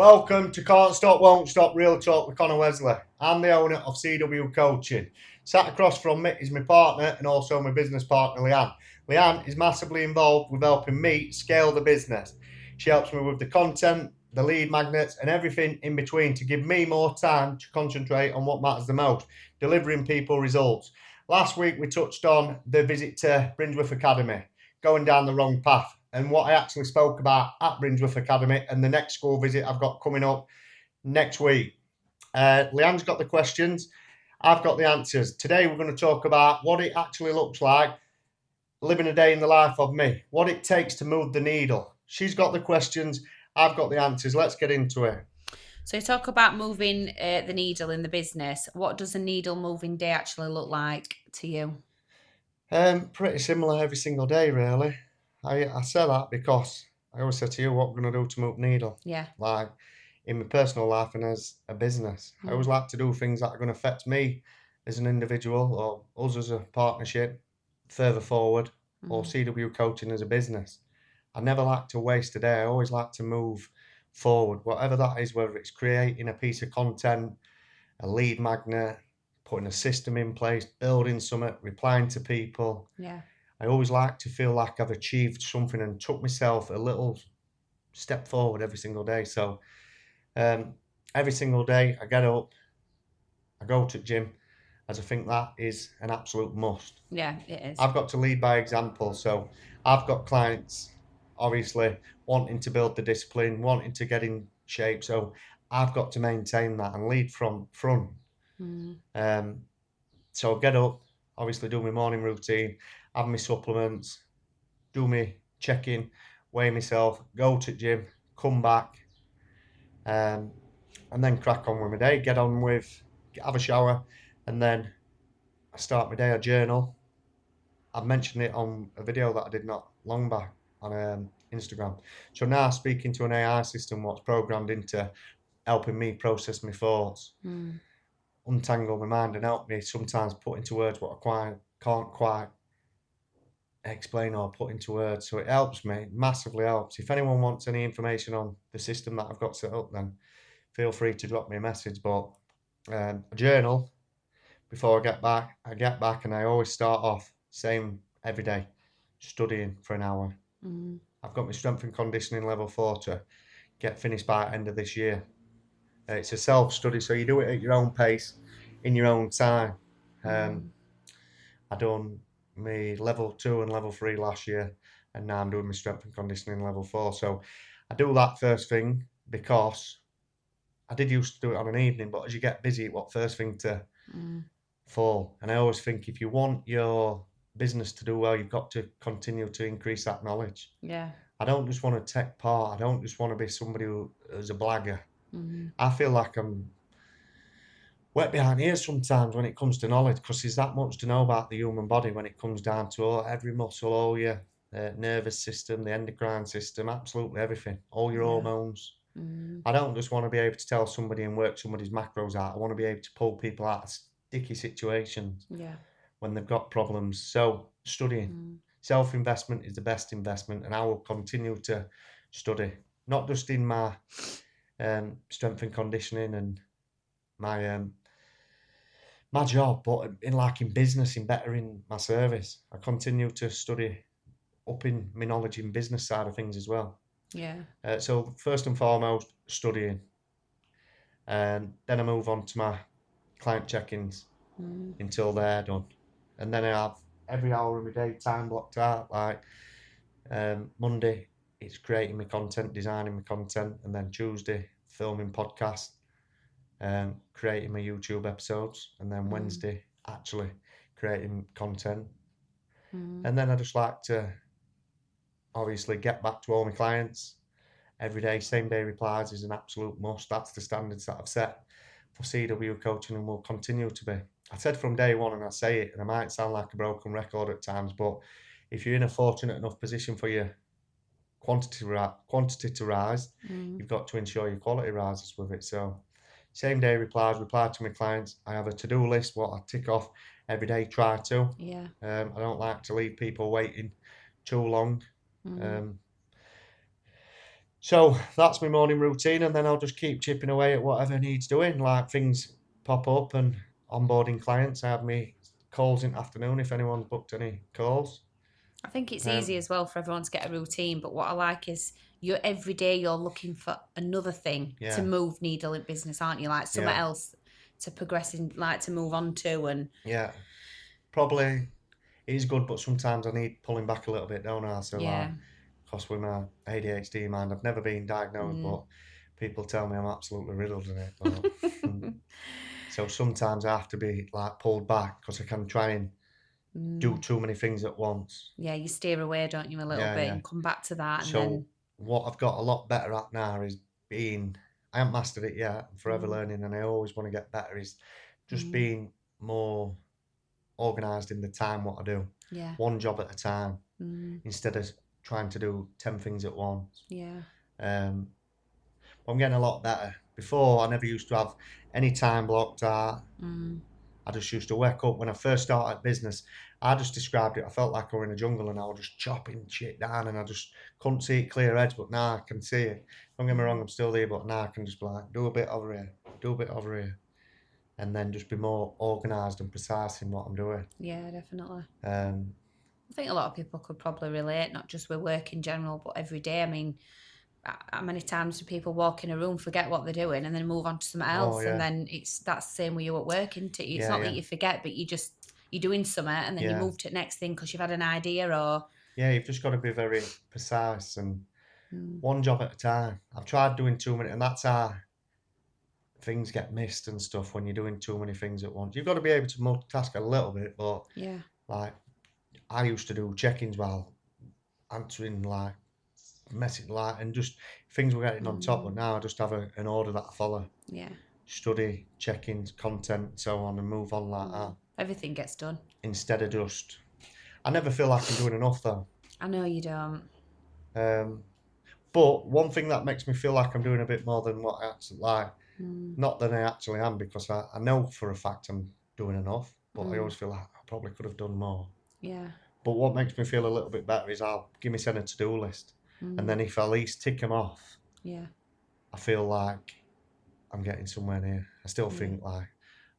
Welcome to Can't Stop, Won't Stop Real Talk with Conor Wesley. I'm the owner of CW Coaching. Sat across from me is my partner and also my business partner, Leanne. Leanne is massively involved with helping me scale the business. She helps me with the content, the lead magnets, and everything in between to give me more time to concentrate on what matters the most, delivering people results. Last week we touched on the visit to Brinsworth Academy, going down the wrong path, and what I actually spoke about at Brinsworth Academy and the next school visit I've got coming up next week. Leanne's got the questions, I've got the answers. Today we're going to talk about what it actually looks like living a day in the life of me, what it takes to move the needle. She's got the questions, I've got the answers. Let's get into it. So talk about moving the needle in the business. What does a needle moving day actually look like to you? Pretty similar every single day, really. I say that because I always say to you, what we're going to do to move the needle. Yeah. Like in my personal life and as a business. I always like to do things that are going to affect me as an individual or us as a partnership further forward or CW coaching as a business. I never like to waste a day. I always like to move forward, whatever that is, whether it's creating a piece of content, a lead magnet, putting a system in place, building something, replying to people. Yeah. I always like to feel like I've achieved something and took myself a little step forward every single day. So every single day I get up, I go to the gym, as I think that is an absolute must. Yeah, it is. I've got to lead by example. So I've got clients, obviously, wanting to build the discipline, wanting to get in shape. So I've got to maintain that and lead from front. So I get up, obviously do my morning routine, have my supplements, do my check-in, weigh myself, go to the gym, come back, and then crack on with my day, have a shower, and then I start my day, I journal. I've mentioned it on a video that I did not long back on Instagram. So now speaking to an AI system what's programmed into helping me process my thoughts, untangle my mind and help me sometimes put into words what I can't quite explain or put into words. So it helps me, massively helps. If anyone wants any information on the system that I've got set up, then feel free to drop me a message. But a journal before I get back and I always start off same every day, studying for an hour. I've got my strength and conditioning level 4 to get finished by end of this year. It's a self-study, so you do it at your own pace, in your own time. I done my level 2 and level 3 last year, and now I'm doing my strength and conditioning level 4. So I do that first thing because I did used to do it on an evening, but as you get busy, what first thing to fall. And I always think if you want your business to do well, you've got to continue to increase that knowledge. Yeah. I don't just want to take part. I don't just want to be somebody who's a blagger. I feel like I'm wet behind ears sometimes when it comes to knowledge because there's that much to know about the human body when it comes down to every muscle, all your nervous system, the endocrine system, absolutely everything, all your hormones. I don't just want to be able to tell somebody and work somebody's macros out. I want to be able to pull people out of sticky situations when they've got problems. So studying, self-investment is the best investment, and I will continue to study, not just in my strength and conditioning and my job, but in business, in bettering my service. I continue to study, upping my knowledge in business side of things as well. Yeah. So first and foremost, studying, and then I move on to my client check-ins until they're done, and then I have every hour of my day time blocked out. Like Monday, it's creating my content, designing my content, and then Tuesday, filming podcasts, creating my YouTube episodes, and then Wednesday, actually creating content. And then I just like to obviously get back to all my clients every day. Same day replies is an absolute must. That's the standards that I've set for CW coaching and will continue to be. I said from day one, and I say it, and I might sound like a broken record at times, but if you're in a fortunate enough position for your quantity to rise, you've got to ensure your quality rises with it. So same day replies, reply to my clients. I have a to-do list, what I tick off every day, try to. Yeah. I don't like to leave people waiting too long. So that's my morning routine, and then I'll just keep chipping away at whatever needs doing. Like things pop up and onboarding clients. I have me calls in the afternoon if anyone's booked any calls. I think it's Um, easy as well for everyone to get a routine, but what I like is you're every day you're looking for another thing to yeah, move needle in business, aren't you? Like something yeah, else to progress in, like to move on to, and yeah. Probably it is good, but sometimes I need pulling back a little bit, don't I? So like, yeah, because with my ADHD mind, I've never been diagnosed, mm. but people tell me I'm absolutely riddled in it. But so sometimes I have to be like pulled back because I can try and do Mm. too many things at once. Yeah, you steer away, don't you, a little Yeah, bit, yeah. and come back to that, and So then what I've got a lot better at now is being. I haven't mastered it yet. I'm forever mm, learning, and I always want to get better. Is just mm, being more organised in the time what I do, yeah, one job at a time, mm, instead of trying to do 10 things at once. yeah, Um, I'm getting a lot better. Before, I never used to have any time blocked out. mm, I just used to wake up when I first started business. I just described it. I felt like I were in a jungle and I was just chopping shit down and I just couldn't see it clear edge. But now I can see it. Don't get me wrong, mm, I'm still there, but now I can just be like, do a bit over here, do a bit over here, and then just be more organised and precise in what I'm doing. yeah, definitely. Um, I think a lot of people could probably relate, not just with work in general, but every day. I mean, how many times do people walk in a room, forget what they're doing, and then move on to something oh else? And yeah, then that's the same with you at work, isn't it? It's yeah, not that yeah, you forget, but you're doing something, and then you yeah, move to the next thing because you've had an idea or. yeah. You've just got to be very precise and Mm, one job at a time. I've tried doing too many, and that's how things get missed and stuff when you're doing too many things at once. You've got to be able to multitask a little bit, but yeah. like I used to do check-ins while answering like message like and just things were getting on top. But Mm, now I just have an order that I follow: yeah. study, check-ins, content, so on, and move on like that. Everything gets done. Instead of just, I never feel like I'm doing enough though. I know you don't. Um, but one thing that makes me feel like I'm doing a bit more than what I actually like, Mm, not that I actually am, because I know for a fact I'm doing enough, but I mm, always feel like I probably could have done more. yeah. But what makes me feel a little bit better is I'll give myself a to-do list, and Mm, then if I at least tick them off, yeah. I feel like I'm getting somewhere near. I still Yeah. think like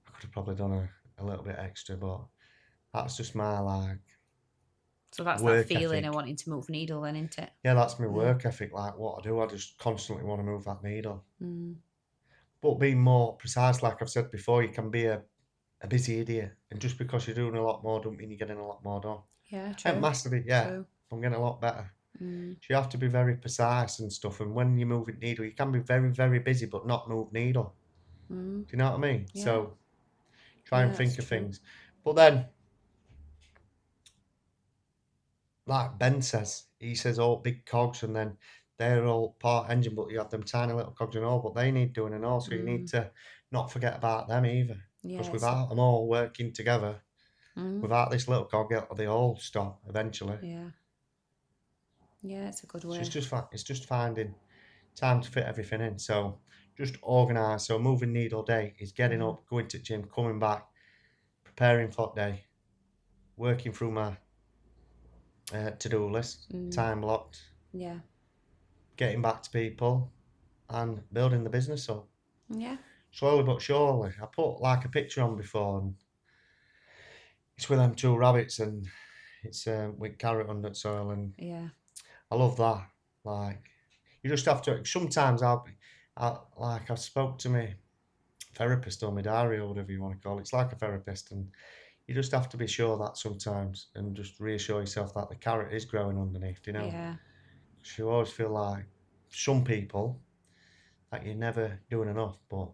I could have probably done a little bit extra, but that's just my like So that's that work feeling of ethic. wanting to move needle, then, isn't it? Yeah, that's my Yeah. work ethic. Like what I do, I just constantly want to move that needle. Mm, But being more precise, like I've said before, you can be a busy idiot, and just because you're doing a lot more, don't mean you're getting a lot more done. yeah. I haven't True. mastered it yet. True. I'm getting a lot better. Mm, So you have to be very precise and stuff. And when you're moving needle, you can be very, very busy but not move needle. mm, Do you know what I mean? yeah. So try and Yeah. That's think of true. things. But then, like Ben says, he says all big cogs and then they're all part engine, but you have them tiny little cogs and all, but they need doing and all. So you need Mm, to not forget about them either. yeah. Because without them all working together, Mm, without this little cog, they all stop eventually. yeah. Yeah. It's a good So it's way. just finding time to fit everything in. So just organise. So moving needle day is getting Mm, up, going to the gym, coming back, preparing for the day, working through my to-do list, mm, time blocked, yeah. getting back to people, and building the business up. Yeah. Slowly but surely. I put like a picture on before, and it's with them two rabbits, and it's with carrot under soil, and Yeah. I love that. Like you just have to. Sometimes I spoke to me therapist or my diary or whatever you want to call it. It's like a therapist, and you just have to be sure that sometimes, and just reassure yourself that the carrot is growing underneath. You know, Yeah. 'cause you always feel like some people that you're never doing enough, but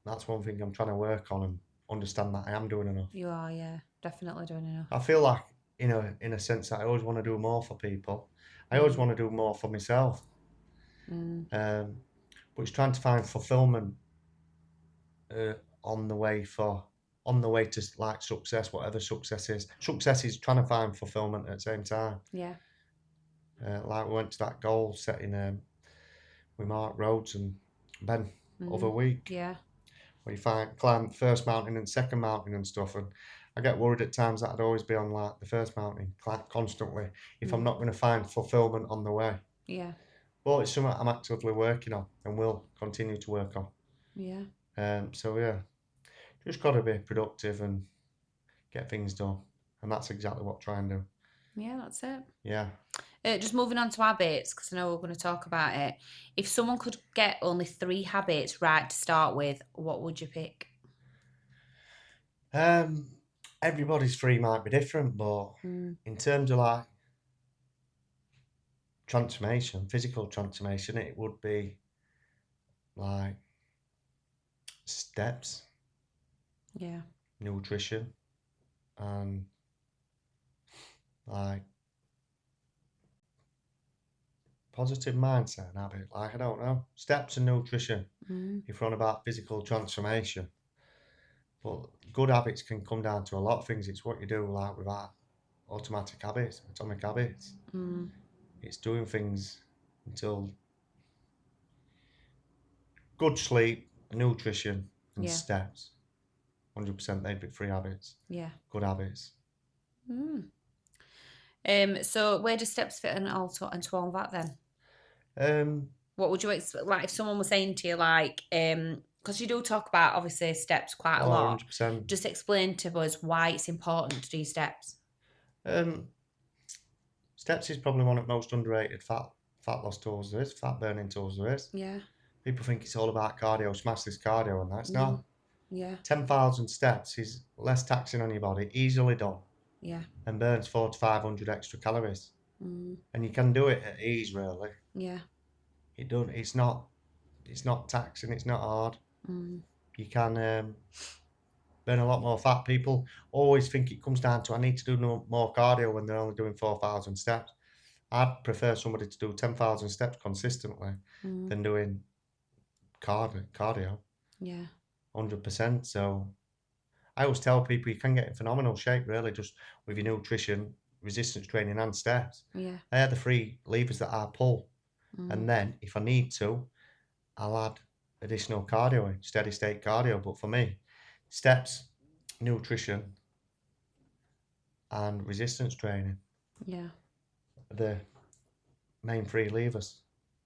that's one thing I'm trying to work on and understand that I am doing enough. You are. Yeah. Definitely doing enough. I feel like, in a sense, that I always want to do more for people. I always Mm, want to do more for myself. mm, Um, but it's trying to find fulfillment uh, on the way for on the way to like success, whatever success is. Success is trying to find fulfillment at the same time. yeah. Like we went to that goal setting with Mark Rhodes and Ben other Mm, week, yeah. where you climb the first mountain and second mountain and stuff. And I get worried at times that I'd always be on like the first mountain constantly if I'm Mm, not going to find fulfillment on the way. yeah. But it's something I'm actively working on and will continue to work on. Yeah. So yeah, just got to be productive and get things done. And that's exactly what I try and do. Yeah, that's it. Yeah. Just moving on to habits, because I know we're going to talk about it. If someone could get only 3 habits right to start with, what would you pick? Um, Everybody's three might be different, but in terms of like transformation, physical transformation, it would be like steps, Yeah. nutrition, and like positive mindset and habit. Like, I don't know, steps and nutrition if we're on about physical transformation. But good habits can come down to a lot of things. It's what you do, like with that automatic habits, atomic habits. It's doing things until good sleep, nutrition, and Yeah. steps. 100% they'd be three habits. Yeah. Good habits. So where do steps fit in also into all that then? Um, What would you expect? Like if someone was saying to you, like, because you do talk about obviously steps quite a oh, lot. 100%. Just explain to us why it's important to do steps. Um, Steps is probably one of the most underrated fat loss tools there is, fat burning tools there is. Yeah. People think it's all about cardio, smash this cardio, and that's not. Yeah. 10,000 steps is less taxing on your body, easily done, Yeah. and burns 4 to 500 extra calories. And you can do it at ease, really. Yeah. It don't. It's not taxing. It's not hard. You can burn a lot more fat. People always think it comes down to I need to do more cardio when they're only doing 4,000 steps. I'd prefer somebody to do 10,000 steps consistently than doing cardio. Yeah. 100%. So I always tell people you can get in phenomenal shape really just with your nutrition, resistance training, and steps. Yeah. They are the three levers that I pull. And then if I need to, I'll add additional cardio in, steady state cardio. But for me, steps, nutrition, and resistance training Yeah. are the main three levers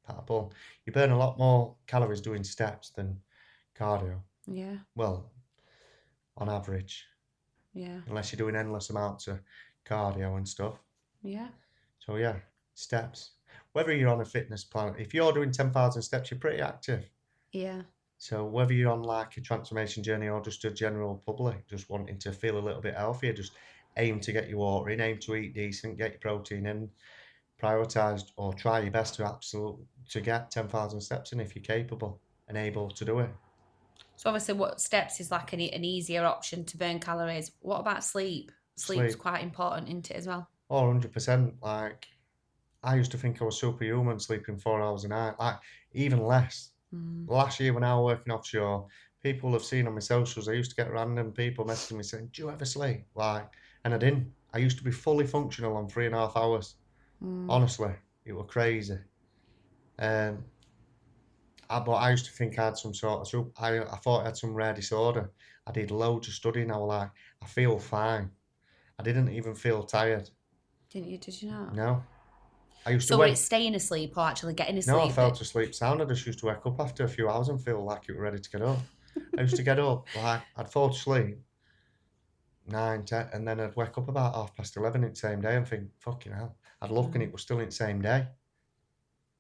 that I pull. You burn a lot more calories doing steps than cardio. Yeah. Well, on average, Yeah. unless you're doing endless amounts of cardio and stuff. Yeah. So yeah, steps. Whether you're on a fitness plan, if you're doing 10,000 steps, you're pretty active. Yeah. So whether you're on like a transformation journey or just a general public, just wanting to feel a little bit healthier, just aim to get your water in, aim to eat decent, get your protein in, prioritize or try your best to get 10,000 steps in if you're capable and able to do it. So obviously, what steps is like an easier option to burn calories. What about sleep? Sleep's Sleep. quite important, isn't it, as well? Oh, 100%. Like, I used to think I was superhuman sleeping 4 hours a night, like, even less. Last year when I was working offshore, people have seen on my socials, I used to get random people messaging me saying, do you ever sleep? Like, and I didn't. I used to be fully functional on 3.5 hours. Honestly, it was crazy. But I used to think I had some sort of, I thought I had some rare disorder. I did loads of studying. I was like, I feel fine. I didn't even feel tired. Didn't you? Did you not? No. I used to So wake, it's staying asleep or actually getting no, I asleep? fell asleep sound. I just used to wake up after a few hours and feel like it was ready to get up. I used to get up, like, I'd fall asleep, 9, 10, and then I'd wake up about 11:30 in the same day and think, fucking hell. I'd look and it was still in the same day.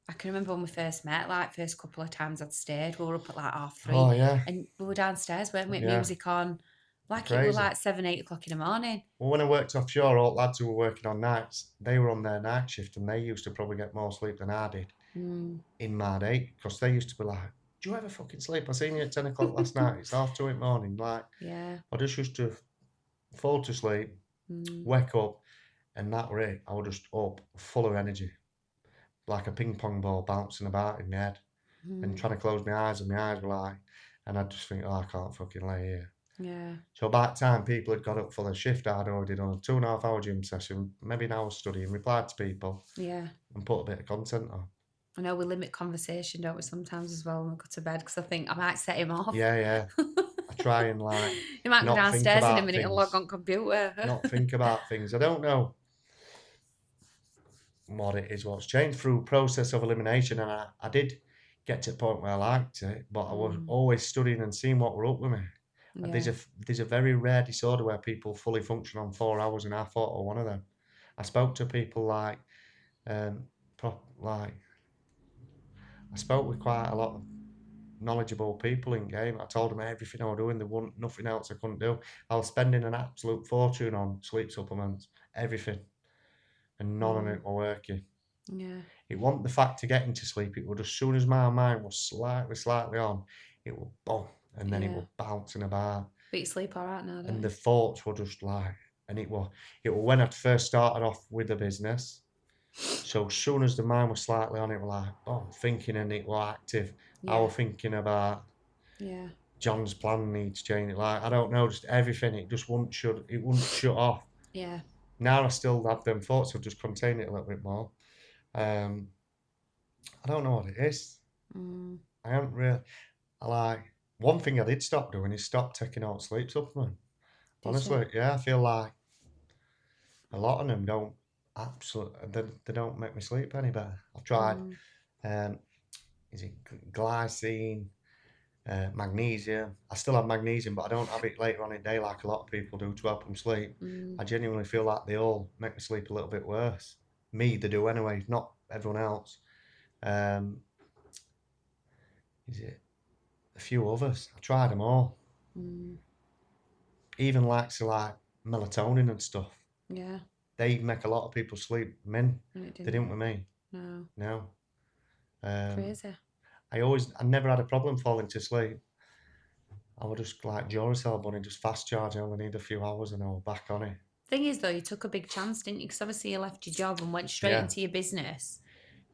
I can remember when we first met, like first couple of times I'd stayed, we were up at like 3:30. Oh, yeah. And we were downstairs, weren't we? Yeah. Music on. Like it Crazy. was like 7, 8 o'clock in the morning. Well, when I worked offshore, all lads who were working on nights, they were on their night shift and they used to probably get more sleep than I did in my day because they used to be like, do you ever fucking sleep? I seen you at 10 o'clock last night. It's 2:30 in the morning. Like, Yeah. I just used to fall to sleep, wake up, and that were it. I was just up, full of energy, like a ping pong ball bouncing about in my head and trying to close my eyes, and my eyes were like, and I'd just think, oh, I can't fucking lay here. Yeah. So by that time, people had got up for their shift. I'd already done a 2.5 hour gym session, maybe an hour studying, replied to people, Yeah. and put a bit of content on. I know we limit conversation, don't we, sometimes as well when we go to bed because I think I might set him off. Yeah. I try and like He might go not think downstairs in a about minute and things. log on computer. Not think about things. I don't know what it is, what's changed through process of elimination. And I did get to the point where I liked it, but I was always studying and seeing what were up with me. And Yeah. there's a very rare disorder where people fully function on 4 hours, and I thought of one of them. I spoke to people like, like I spoke with quite a lot of knowledgeable people in game. I told them everything I was doing. There wasn't nothing else I couldn't do. I was spending an absolute fortune on sleep supplements, everything, and none of it were working. Yeah. It wasn't the fact of getting to sleep. It was as soon as my mind was slightly on, it would boom, and then it Yeah. would bouncing about. But you sleep all right now, don't And you? the thoughts were just like, and it was when I first started off with the business. So as soon as the mind was slightly on, it was like, oh, thinking, and it was active. I Yeah. was thinking about Yeah. John's plan needs changing. Like, I don't know, just everything. It just wouldn't shut off. Yeah. Now I still have them thoughts. I've just contained it a little bit more. I don't know what it is. I haven't really. I like one thing I did stop doing is stop taking out sleep supplement. Honestly, yeah, I feel like a lot of them don't they don't make me sleep any better. I've tried, is it glycine, magnesium? I still have magnesium, but I don't have it later on in the day like a lot of people do to help them sleep. I genuinely feel like they all make me sleep a little bit worse. Me, they do anyway, not everyone else. Is it a few others? I tried them all. Even like melatonin and stuff. Yeah. They make a lot of people sleep. Men, And it they didn't. didn't with me. No. No. Crazy. I never had a problem falling to sleep. I would just like Duracell bunny, just fast charge. I only need a few hours and I was back on it. Thing is, though, you took a big chance, didn't you? Because obviously you left your job and went straight Yeah. into your business.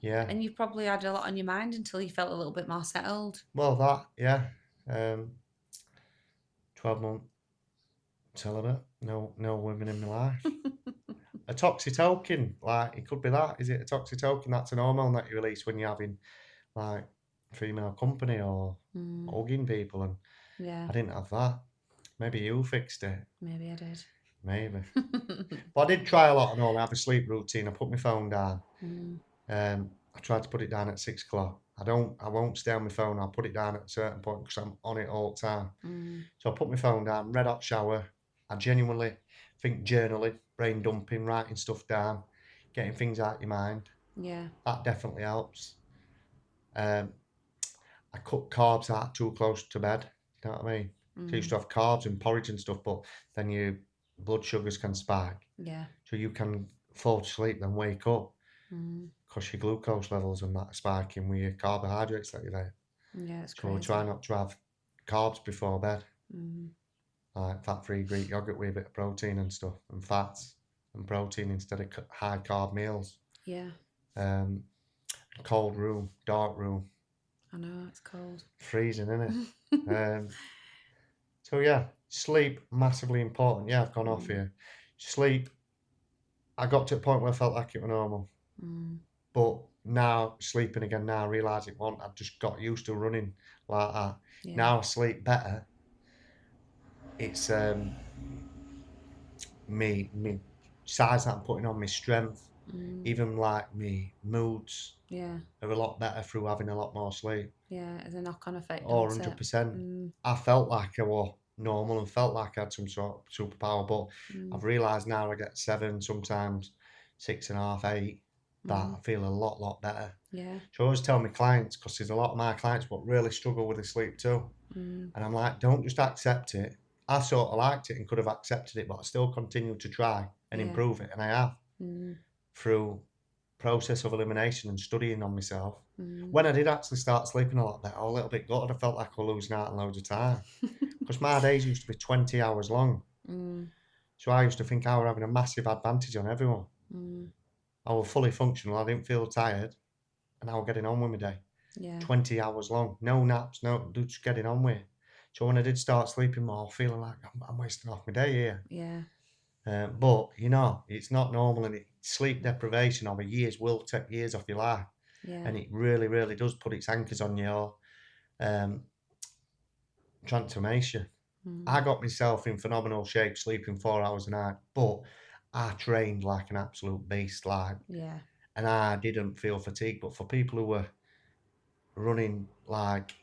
Yeah. And you probably had a lot on your mind until you felt a little bit more settled. Well, yeah. 12-month celibate. No women in my life. A toxitokin, like it could be that. Is it a toxitokin? That's an hormone that you release when you're having like female company or hugging people, and Yeah. I didn't have that. Maybe you fixed it. Maybe I did. Maybe. But I did try a lot and all. I have a sleep routine. I put my phone down. I tried to put it down at 6 o'clock. I won't stay on my phone. I'll put it down at a certain point because I'm on it all the time. So I put my phone down, red hot shower. I genuinely think journaling, brain dumping, writing stuff down, getting things out of your mind. Yeah. That definitely helps. I cut carbs out too close to bed. You know what I mean? So you used to have carbs and porridge and stuff, but then your blood sugars can spike. Yeah. So you can fall to sleep and wake up because your glucose levels and that are spiking with your carbohydrates that you're eating. Yeah, it's So we crazy. try not to have carbs before bed. Like fat-free Greek yogurt with a bit of protein and stuff, and fats and protein instead of high carb meals. Yeah. Cold room, dark room. I know, it's cold. Freezing, isn't it? So yeah, sleep, massively important. Yeah, I've gone off here. Sleep, I got to a point where I felt like it was normal. But now, sleeping again now, I realise it wasn't. I've just got used to running like that. Yeah. Now I sleep better. It's me size that I'm putting on, my strength, even like me moods Yeah. are a lot better through having a lot more sleep. Yeah, as a knock-on effect. Oh, doesn't it? 100%. I felt like I was normal and felt like I had some sort of superpower, but I've realised now I get 7, sometimes 6.5, 8, that I feel a lot better. Yeah. So I always tell my clients, because there's a lot of my clients what really struggle with the sleep too. And I'm like, don't just accept it. I sort of liked it and could have accepted it, but I still continue to try and improve it. And I have through process of elimination and studying on myself. When I did actually start sleeping a lot better, I was a little bit gutted. I felt like I was losing out on loads of time because my days used to be 20 hours long. So I used to think I was having a massive advantage on everyone. I was fully functional. I didn't feel tired, and I was getting on with my day. Yeah. 20 hours long, no naps, no, just getting on with it. So when I did start sleeping more, feeling like I'm wasting off my day here. Yeah. But you know, it's not normal, and sleep deprivation over years will take years off your life. Yeah. And it really does put its anchors on your transformation. I got myself in phenomenal shape sleeping 4 hours a night, but I trained like an absolute beast, like Yeah. and I didn't feel fatigue. But for people who were running like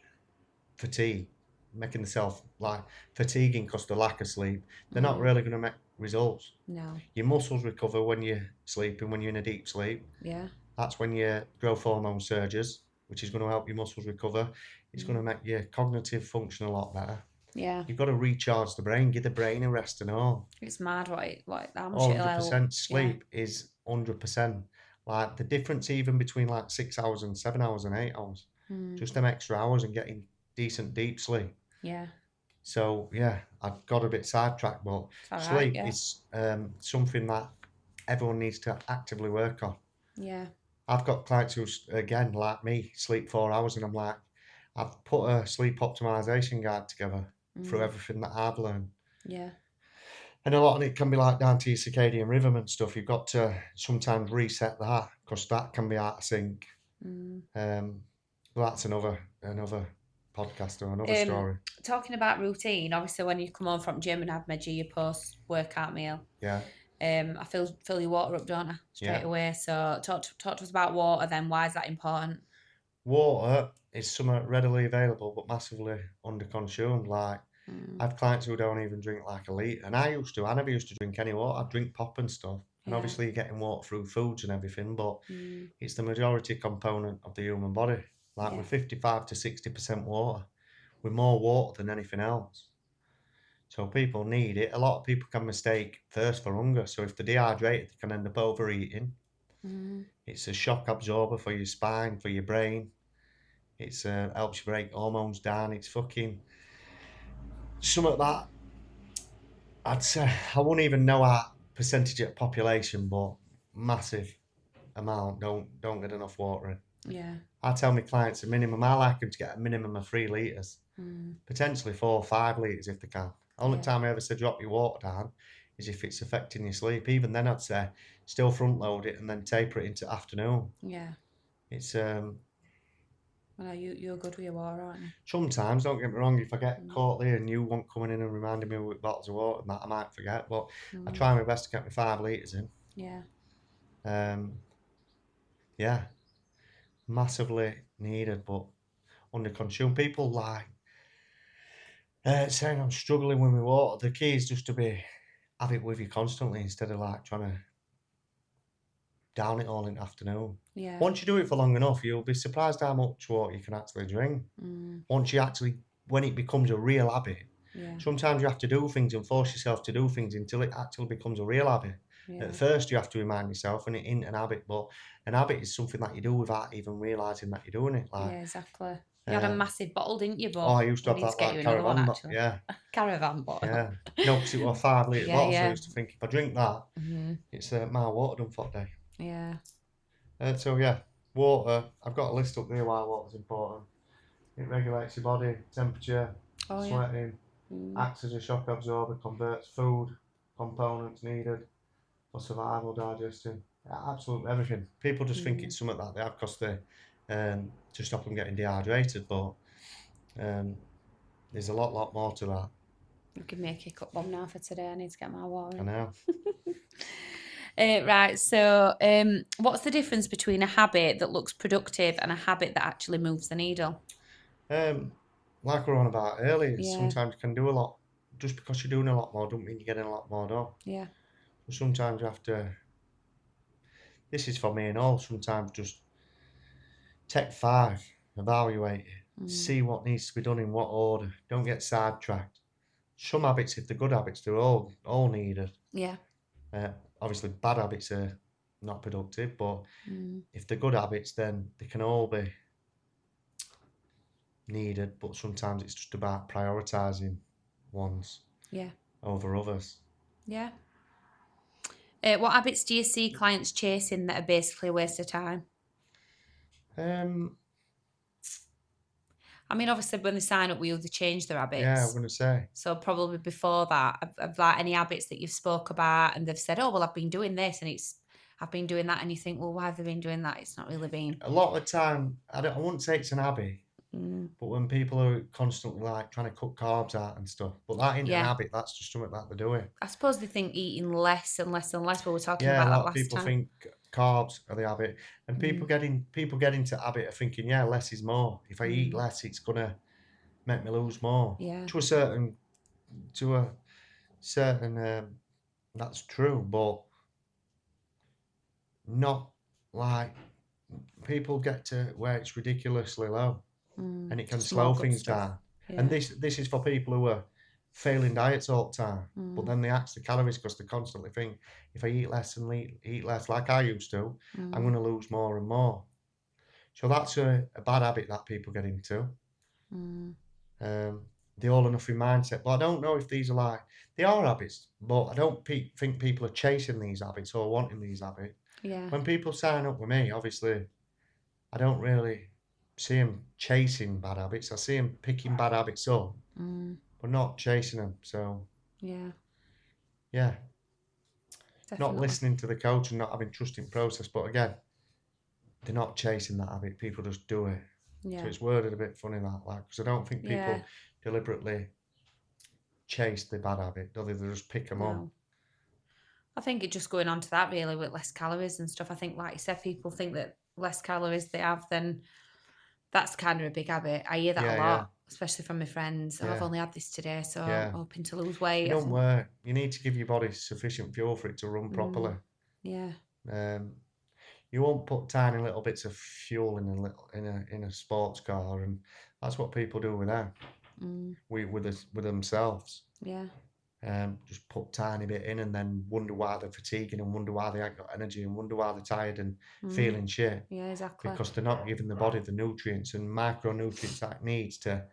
fatigue, making themselves like fatiguing because of the lack of sleep, they're not really going to make results. No. Your muscles recover when you're sleeping, when you're in a deep sleep. Yeah. That's when your growth hormone surges, which is going to help your muscles recover. It's going to make your cognitive function a lot better. Yeah. You've got to recharge the brain, give the brain a rest and all. It's mad how much it'll help. 100% sleep is 100%. Like the difference even between like 6 hours and 7 hours and 8 hours. Just them extra hours and getting decent deep sleep. Yeah. So yeah, I've got a bit sidetracked, but sleep is something that everyone needs to actively work on. Yeah. I've got clients who, again, like me, sleep 4 hours, and I'm like, I've put a sleep optimization guide together through everything that I've learned. Yeah. And a lot of it can be like down to your circadian rhythm and stuff. You've got to sometimes reset that because that can be out of sync. But that's another podcast or another story. Talking about routine, obviously when you come home from gym and have my your post workout meal, Yeah. I fill your water up, don't I? Straight away. So talk to us about water then. Why is that important? Water is somewhat readily available but massively under-consumed. Like, I have clients who don't even drink like a litre. And I never used to drink any water. I'd drink pop and stuff. And obviously you're getting water through foods and everything, but it's the majority component of the human body. Like we're 55 to 60% water. We're more water than anything else. So people need it. A lot of people can mistake thirst for hunger. So if they're dehydrated, they can end up overeating. It's a shock absorber for your spine, for your brain. It's helps you break hormones down. It's fucking some of that. I'd say I wouldn't even know our percentage of population, but massive amount don't get enough water in. Yeah. I tell my clients a minimum. I like them to get a minimum of 3 litres, potentially 4 or 5 litres if they can. Only time I ever say drop your water down is if it's affecting your sleep. Even then, I'd say still front load it and then taper it into afternoon. Yeah. It's Well, you're good with your water, aren't you? sometimes, don't get me wrong, if I get caught there and you want coming in and reminding me with bottles of water and that, I might forget. But I try my best to get my 5 litres in. Yeah. Yeah, massively needed, but under consumed. People like saying I'm struggling with my water. The key is just to have it with you constantly instead of like trying to down it all in the afternoon. Yeah. Once you do it for long enough, you'll be surprised how much water you can actually drink. Once you actually, when it becomes a real habit, sometimes you have to do things and force yourself to do things until it actually becomes a real habit. At first, you have to remind yourself, and it isn't an habit, but an habit is something that you do without even realising that you're doing it. Like, yeah, exactly. You had a massive bottle, didn't you? But I used to have we need that to get like you another one, caravan, actually. yeah. Caravan bottle. Yeah. No, because it was a 5 litre Yeah, bottle, so I yeah. used to think if I drink that, it's my water done for the day. Yeah. So yeah, water. I've got a list up there why water's important. It regulates your body temperature, sweating, acts as a shock absorber, converts food components needed for survival, digestion, absolutely everything. People just think it's something that they have because they to stop them getting dehydrated, but there's a lot more to that. You give me a kick up bum now for today. I need to get my water in. I know. Right, so what's the difference between a habit that looks productive and a habit that actually moves the needle? Like we were on about earlier, sometimes you can do a lot. Just because you're doing a lot more don't mean you're getting a lot more done. Yeah. So sometimes you have to, this is for me and all, sometimes just take 5, evaluate it, see what needs to be done in what order. Don't get sidetracked. Some habits, if they're good habits, they're all needed. Yeah. Obviously, bad habits are not productive, but if they're good habits, then they can all be needed. But sometimes it's just about prioritising ones over others. Yeah. What habits do you see clients chasing that are basically a waste of time? I mean, obviously, when they sign up with you, they change their habits. Yeah, I'm going to say. So probably before that, of like any habits that you've spoke about, and they've said, "Oh, well, I've been doing this, and I've been doing that," and you think, "Well, why have they been doing that? It's not really been." A lot of the time, I wouldn't say it's an habit, but when people are constantly like trying to cut carbs out and stuff, but that ain't an habit. That's just something that they're doing. I suppose they think eating less and less and less. But we're talking a about lot that of last people time. think carbs are the habit, and people get into habit of thinking, yeah, less is more. If I eat less, it's gonna make me lose more. Yeah. To a certain that's true, but not like people get to where it's ridiculously low, and it can Just more slow good things stuff. down. Yeah. And this is for people who are failing diets all the time, but then they ask the calories because they constantly think, if I eat less and eat less like I used to, I'm going to lose more and more. So that's a bad habit that people get into. The all or nothing mindset. But I don't know if these are like, they are habits, but I don't think people are chasing these habits or wanting these habits. Yeah. When people sign up with me, obviously, I don't really see them chasing bad habits. I see them picking bad habits up, but not chasing them. So, Yeah. yeah, not Definitely. listening to the coach and not having trust in process. But again, they're not chasing that habit. People just do it. Yeah. So it's worded a bit funny that, like, because I don't think people Yeah. deliberately chase the bad habit, do they? They just pick them up. No. I think it just going on to that really with less calories and stuff. I think, like you said, people think that less calories they have, then that's kind of a big habit. I hear that Yeah, a yeah. lot, especially from my friends. Oh, I've Yeah. only had this today, so Yeah. I'm hoping to lose It weight. I don't think, work. You need to give your body sufficient fuel for it to run properly. yeah. You won't put tiny little bits of fuel in a sports car, and that's what people do with that. With themselves. Yeah. Just put tiny bit in and then wonder why they're fatiguing and wonder why they ain't got energy and wonder why they're tired and feeling shit. Yeah, exactly. Because they're not giving the body the nutrients and micronutrients that it needs to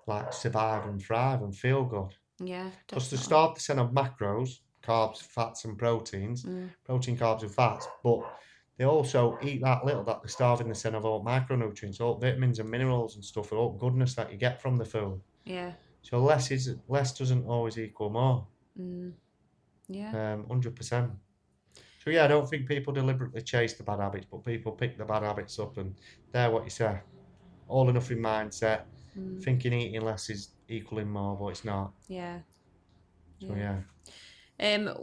like survive and thrive and feel good. Yeah, Because they definitely. start to send off macros, carbs, fats and proteins, protein, carbs and fats, but they also eat that little that they're starving to send off all micronutrients, all vitamins and minerals and stuff, and all goodness that you get from the food. Yeah. So less doesn't always equal more. Yeah. 100%. So yeah, I don't think people deliberately chase the bad habits, but people pick the bad habits up, and they're what you say. All or nothing mindset, thinking eating less is equaling more, but it's not. Yeah. So yeah.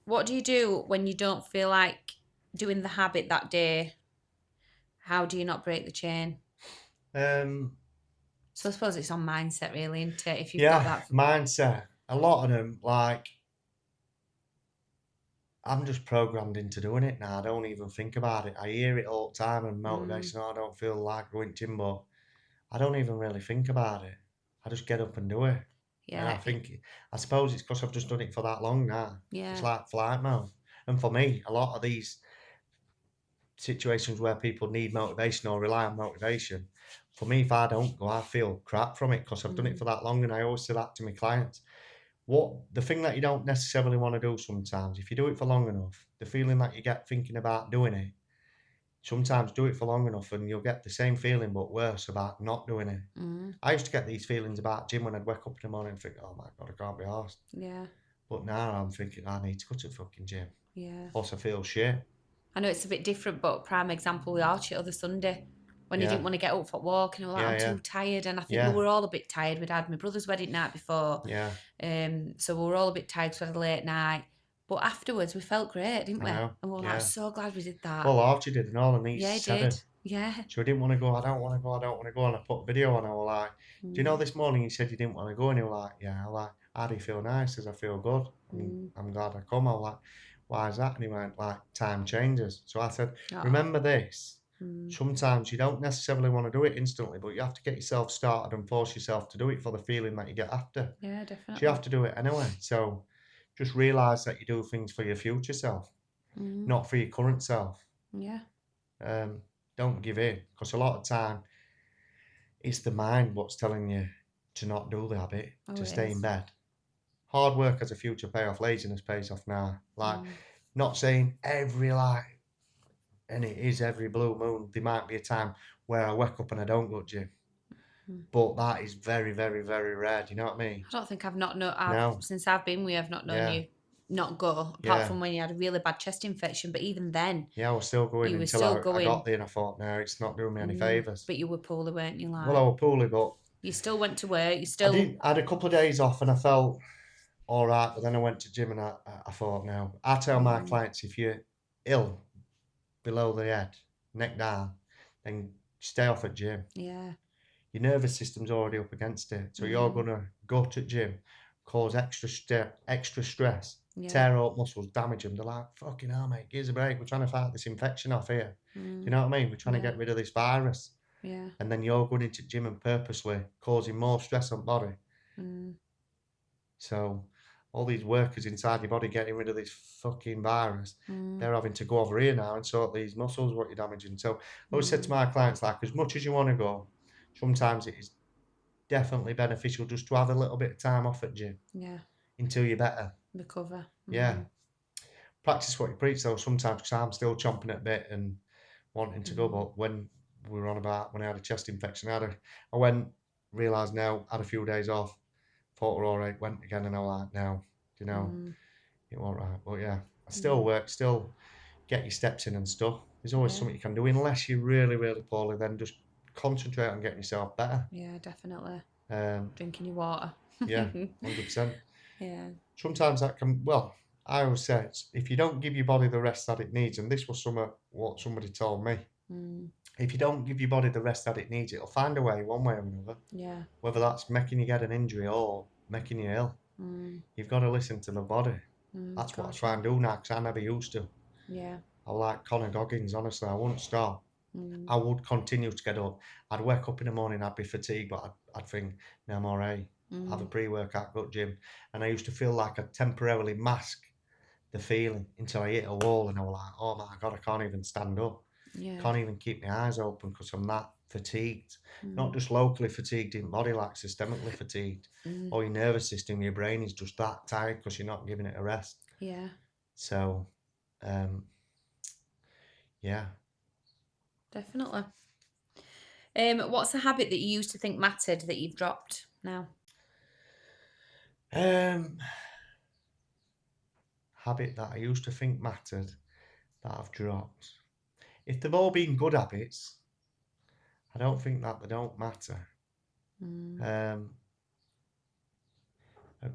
What do you do when you don't feel like doing the habit that day? How do you not break the chain? So I suppose it's on mindset, really, isn't it? If you've got that. Mindset. A lot of them, like, I'm just programmed into doing it now. I don't even think about it. I hear it all the time and motivation. Oh, I don't feel like going to gym, but I don't even really think about it. I just get up and do it. And Yeah. I suppose it's because I've just done it for that long now. Yeah. It's like flight mode. And for me, a lot of these situations where people need motivation or rely on motivation, for me, if I don't go, I feel crap from it because I've done it for that long. And I always say that to my clients. The thing that you don't necessarily want to do sometimes, if you do it for long enough, the feeling that you get thinking about doing it, sometimes do it for long enough and you'll get the same feeling but worse about not doing it. I used to get these feelings about gym when I'd wake up in the morning and think, oh my God, I can't be arsed. Yeah. But now I'm thinking, I need to go to the fucking gym. Yeah. Plus I feel shit. I know it's a bit different, but prime example with Archie other Sunday when he didn't want to get up for a walk and he was like, I'm too tired. And I think we were all a bit tired. We'd had my brother's wedding night before. Yeah. So we were all a bit tired, so we had a late night. But afterwards, we felt great, didn't we? I know. And we were like, so glad we did that. Well, Archie did and all, and he's Yeah, he 7. did. Yeah. So he didn't want to go. I don't want to go. I don't want to go. And I put a video on. I was like, do you know this morning you said you didn't want to go? And he was like, yeah. I was like, how do you feel? Nice. Says I feel good. I'm glad I come. I was like, why is that? And he went, like, time changes. So I said, remember this. Sometimes you don't necessarily want to do it instantly, but you have to get yourself started and force yourself to do it for the feeling that you get after. Yeah, definitely. So you have to do it anyway. So just realise that you do things for your future self, not for your current self. Yeah. Don't give in, because a lot of time it's the mind what's telling you to not do the habit, to stay in bed. Hard work has a future payoff, laziness pays off now. Like, not saying every and it is every blue moon, there might be a time where I wake up and I don't go to gym. But that is very, very, very rare. Do you know what I mean? I don't think I've not known, since I've been with you, I've not known you not go, apart from when you had a really bad chest infection. But even then, I was still going until I got there, and I thought, no, it's not doing me any favours. But you were poorly, weren't you? Like, well, I was poorly, but you still went to work. I had a couple of days off, and I felt all right. But then I went to gym, and I thought, no. I tell my clients, if you're ill, below the head, neck down, then stay off at gym. Yeah. Your nervous system's already up against it. So you're going to go to gym, cause extra stress, Yeah. tear up muscles, damage them. They're like, fucking hell, mate, give us a break. We're trying to fight this infection off here. Do you know what I mean? We're trying to Yeah. get rid of this virus. Yeah. And then you're going into gym and purposely causing more stress on body. So all these workers inside your body getting rid of this fucking virus, they're having to go over here now and sort these muscles, what you're damaging. So I always said to my clients, like, as much as you want to go, sometimes it is definitely beneficial just to have a little bit of time off at gym. Yeah. Until you're better. Recover. Yeah. Practice what you preach though sometimes, because I'm still chomping at a bit and wanting to go. But when we were on about when I had a chest infection, I went, realised now, had a few days off, thought we're all right, went again, and I was like, now, you know, it won't right. But yeah, I still work, still get your steps in and stuff. There's always something you can do, unless you're really, really poorly, then just concentrate on getting yourself better. Yeah, definitely. Um, Drinking your water. yeah, 100%. Yeah. Sometimes that can, well, I always say, if you don't give your body the rest that it needs, and this was what somebody told me, if you don't give your body the rest that it needs, it'll find a way, one way or another. Yeah. Whether that's making you get an injury or making you ill. You've got to listen to the body. That's what I try and do now, because I never used to. Yeah. I like Conor Goggins, honestly, I wouldn't stop. I would continue to get up. I'd wake up in the morning, I'd be fatigued, but I'd think, no, I'm all right. Have a pre-workout, go to gym. And I used to feel like I'd temporarily mask the feeling until I hit a wall and I was like, oh my God, I can't even stand up. Yeah. Can't even keep my eyes open because I'm that fatigued. Not just locally fatigued in body, like systemically fatigued. Or your nervous system, your brain is just that tired because you're not giving it a rest. Yeah. So, yeah. Definitely. What's a habit that you used to think mattered that you've dropped now? Habit that I used to think mattered that I've dropped. If they've all been good habits, I don't think that they don't matter. A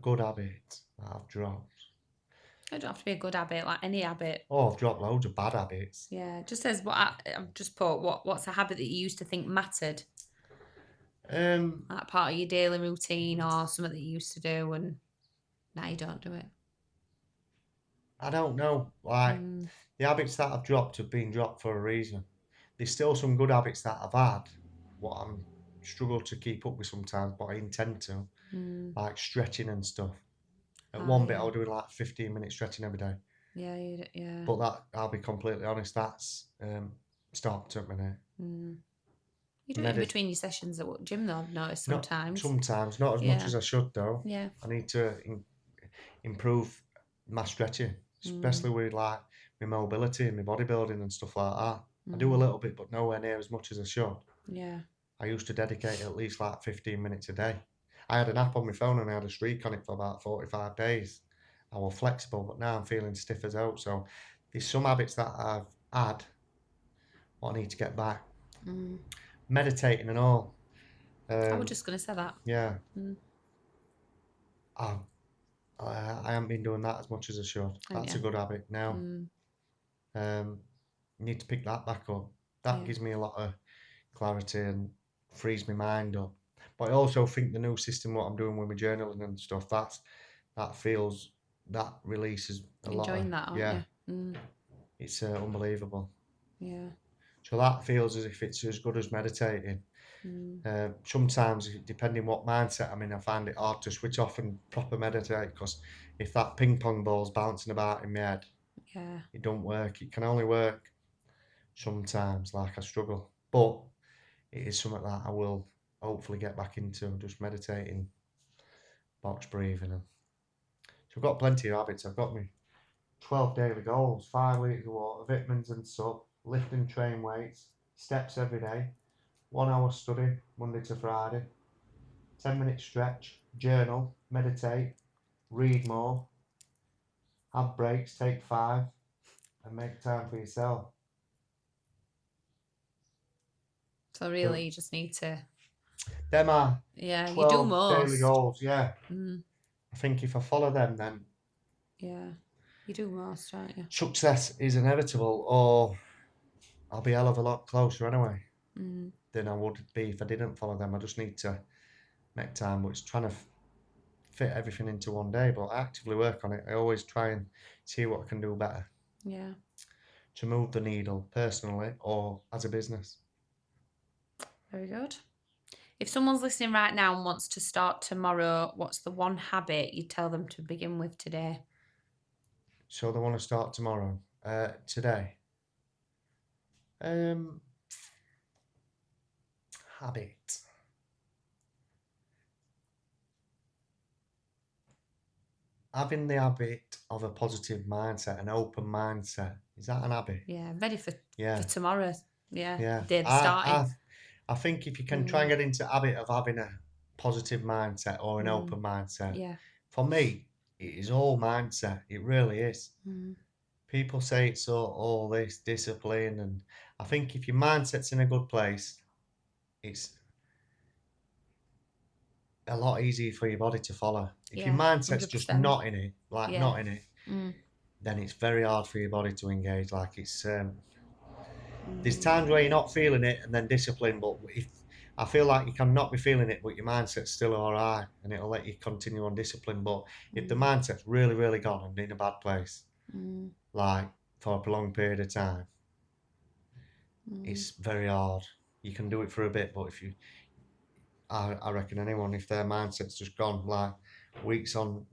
good habit that I've dropped. It don't have to be a good habit, like any habit. Oh, I've dropped loads of bad habits. Yeah, just says I've just put what's a habit that you used to think mattered? Like part of your daily routine or something that you used to do and now you don't do it. I don't know. Like the habits that I've dropped have been dropped for a reason. There's still some good habits that I've had, what I'm struggle to keep up with sometimes, but I intend to, like stretching and stuff. At one bit, I was doing like 15-minute stretching every day. Yeah, yeah. But that, I'll be completely honest, that's stopped at minute. You do it in between your sessions at gym though, I've noticed sometimes. Sometimes, not as much as I should though. Yeah. I need to improve my stretching, especially with like my mobility and my bodybuilding and stuff like that. I do a little bit, but nowhere near as much as I should. Yeah. I used to dedicate at least like 15 minutes a day. I had an app on my phone and I had a streak on it for about 45 days. I was flexible, but now I'm feeling stiff as out. So there's some habits that I've had what I need to get back. Meditating and all. I was just going to say that. Yeah. I haven't been doing that as much as I should. That's a good habit now. Need to pick that back up. That gives me a lot of clarity and frees my mind up. But I also think the new system, what I'm doing with my journaling and stuff, that releases a lot. Enjoying that, aren't you? It's unbelievable. Yeah. So that feels as if it's as good as meditating. Sometimes, depending what mindset I'm in, I find it hard to switch off and proper meditate, because if that ping pong ball's bouncing about in my head, it don't work. It can only work sometimes, like I struggle. But it is something that I will hopefully get back into, just meditating, box breathing. So I've got plenty of habits. I've got me 12 daily goals, 5 litres of water, vitamins and sup, lift and train weights, steps every day, 1 hour study, Monday to Friday, 10-minute stretch, journal, meditate, read more, have breaks, take 5, and make time for yourself. So really, you just need to. Them are 12 you do most. Daily goals. Yeah. I think if I follow them, then you do most, don't you? Success is inevitable, or I'll be a hell of a lot closer anyway Mm. than I would be if I didn't follow them. I just need to make time, but it's trying to fit everything into one day. But I actively work on it. I always try and see what I can do better Yeah. to move the needle personally or as a business. Very good. If someone's listening right now and wants to start tomorrow, what's the one habit you tell them to begin with today? So they want to start tomorrow. Today. Um, habit. Having the habit of a positive mindset, an open mindset. Is that an habit? Yeah, ready for Yeah, tomorrow. Yeah, yeah. day starting. I think if you can try and get into habit of having a positive mindset or an open mindset, Yeah. for me, it is all mindset. It really is. Mm. People say it's all this discipline, and I think if your mindset's in a good place, it's a lot easier for your body to follow. If your Yeah, mindset's just 100%. not in it, like Yeah. not in it, Mm. then it's very hard for your body to engage. Like it's there's Mm. times where you're not feeling it, and then discipline. But if I feel like you can not be feeling it, but your mindset's still all right, and it'll let you continue on discipline. But if the mindset's really, really gone and in a bad place, Mm. like for a prolonged period of time, Mm. it's very hard. You can do it for a bit, but if you, I reckon anyone, if their mindset's just gone like weeks on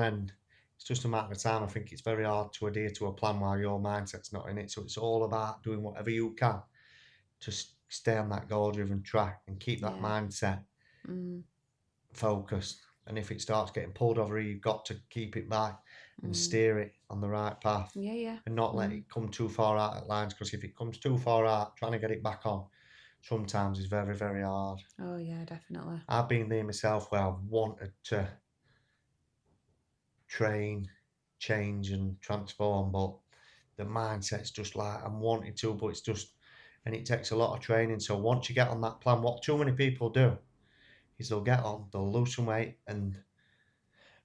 end, it's just a matter of time. I think it's very hard to adhere to a plan while your mindset's not in it. So it's all about doing whatever you can to stay on that goal-driven track and keep that Yeah. mindset Mm. focused. And if it starts getting pulled over, you've got to keep it back and steer it on the right path Yeah, yeah. and not let it come too far out at lines. Because if it comes too far out, trying to get it back on sometimes is very, very hard. Oh, yeah, definitely. I've been there myself where I've wanted to train, change, and transform, but the mindset's just like I'm wanting to, but it's just, and it takes a lot of training. So once you get on that plan, what too many people do is they'll get on, they'll lose some weight, and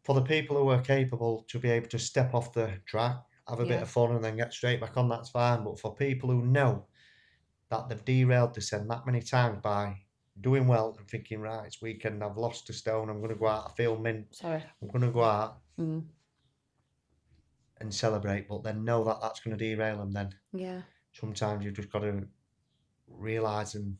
for the people who are capable to be able to step off the track, have a bit Yeah. of fun, and then get straight back on, that's fine. But for people who know that they've derailed descent that many times by doing well and thinking, right, it's weekend, I've lost a stone, I'm going to go out, I feel mint, Sorry. I'm going to go out Mm. and celebrate, but then know that that's going to derail them, then Yeah. sometimes you've just got to realise and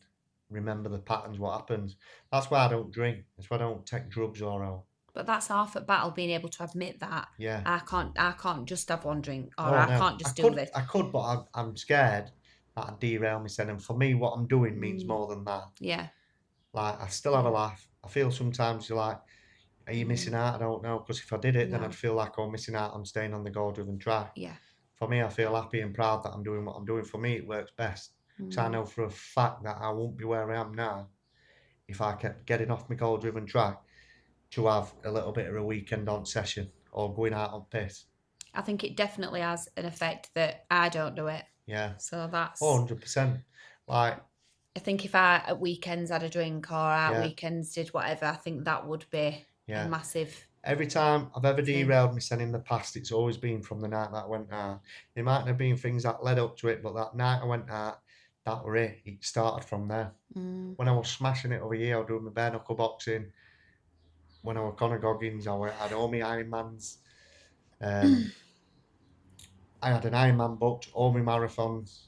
remember the patterns, what happens. That's why I don't drink. That's why I don't take drugs or But that's half at battle, being able to admit that yeah. I can't just have one drink, or Oh I no, can't just do this. I could, but I'm scared that I'd derail me. Saying, and for me, what I'm doing means more than that. Yeah. Like I still have a laugh. I feel sometimes you're like, are you missing out? I don't know, because if I did it, then No. I'd feel like I'm missing out on staying on the goal-driven track. Yeah. For me, I feel happy and proud that I'm doing what I'm doing. For me, it works best. Because I know for a fact that I won't be where I am now if I kept getting off my goal-driven track to have a little bit of a weekend on session or going out on piss. I think it definitely has an effect that I don't do it. Yeah. So that's 100%. Like, I think if I at weekends had a drink or at yeah, weekends did whatever, I think that would be a yeah. massive Every time I've ever thing. derailed myself in the past, it's always been from the night that I went out. There mightn't have been things that led up to it, but that night I went out, that were it. It started from there. When I was smashing it over here, I was doing my bare knuckle boxing. When I was Conor Goggins, had all my Ironmans. I had an Ironman booked, all my marathons,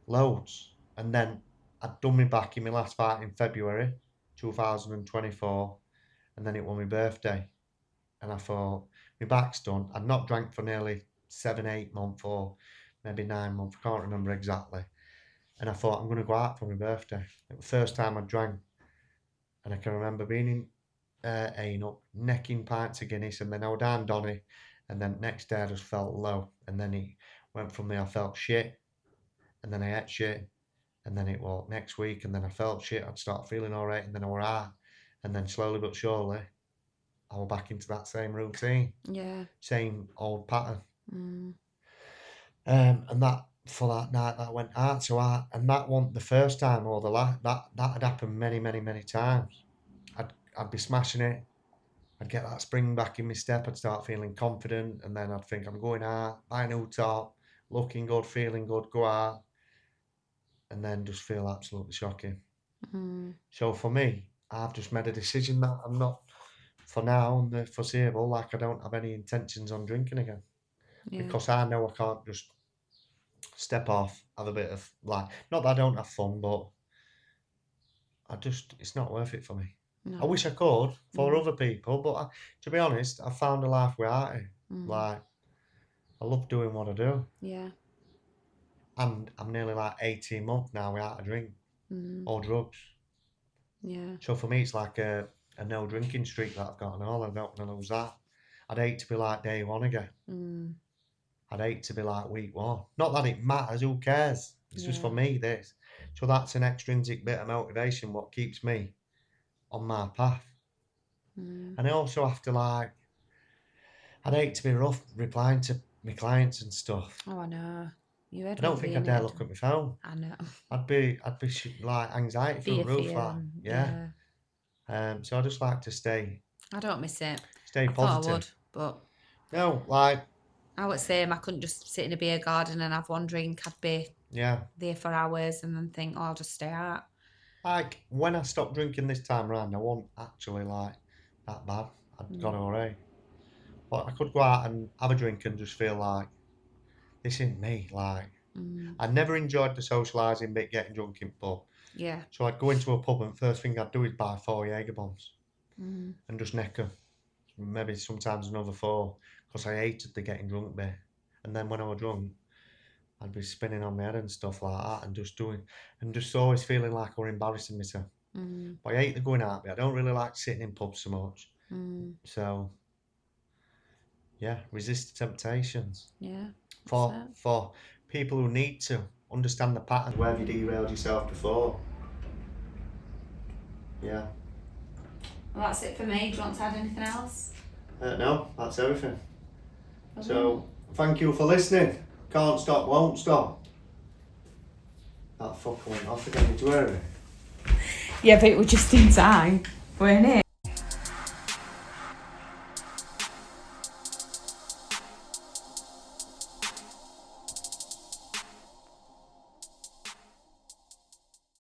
loads. And then I'd done me back in my last fight in February 2024, and then it was my birthday. And I thought, my back's done. I'd not drank for nearly 7, 8 months or maybe 9 months, I can't remember exactly. And I thought, I'm going to go out for my birthday. It was the first time I drank. And I can remember being in Ainhook, necking pints of Guinness, and then I was down Donny. And then next day I just felt low. And then it went from there, I felt shit. And then I ate shit. And then it was next week, and then I felt shit. I'd start feeling all right, and then I were out. And then slowly but surely, I was back into that same routine. Yeah. Same old pattern. And that for that night that I went out, and that wasn't the first time or the last. That had happened many, many, many times. I'd be smashing it. I'd get that spring back in my step. I'd start feeling confident, and then I'd think I'm going out, buy a new top, looking good, feeling good, go out, and then just feel absolutely shocking. So for me, I've just made a decision that I'm not, for now and the foreseeable, like I don't have any intentions on drinking again. Yeah. Because I know I can't just step off, have a bit of, like, not that I don't have fun, but it's not worth it for me. No. I wish I could for other people, but to be honest, I found a life without it. Like, I love doing what I do. Yeah. And I'm nearly like 18 months now without a drink or drugs. Yeah. So for me, it's like a no drinking streak that I've got and all. I don't want to lose that. I'd hate to be like day one again. I'd hate to be like week one. Not that it matters, who cares? It's just for me, this. So that's an extrinsic bit of motivation, what keeps me on my path. And I also have to, like, I'd hate to be rough replying to my clients and stuff. Oh, I know. You I don't think I'd dare look at my phone. I know. I'd be like anxiety through the roof, like, yeah. So I just like to stay I don't miss it. stay I thought positive. I would, but No, like, I would say I couldn't just sit in a beer garden and have one drink. I'd be there for hours and then think, oh, I'll just stay out. Like, when I stopped drinking this time round, I wasn't actually like that bad. I'd gone alright. But I could go out and have a drink and just feel like this isn't me. Like, I never enjoyed the socialising bit, getting drunk in pub. Yeah. So I'd go into a pub and first thing I'd do is buy 4 Jaeger bombs and just neck them. Maybe sometimes another 4, because I hated the getting drunk bit. And then when I was drunk, I'd be spinning on my head and stuff like that and just always feeling like I was embarrassing myself. But I hate the going out bit. I don't really like sitting in pubs so much. So, yeah, resist the temptations. Yeah. For people who need to understand the pattern. Where have you derailed yourself before? Yeah. Well, that's it for me. Do you want to add anything else? No, that's everything. So, thank you for listening. Can't stop, won't stop. That fucker went off again. Did you hear it? Yeah, but it was just in time, weren't it?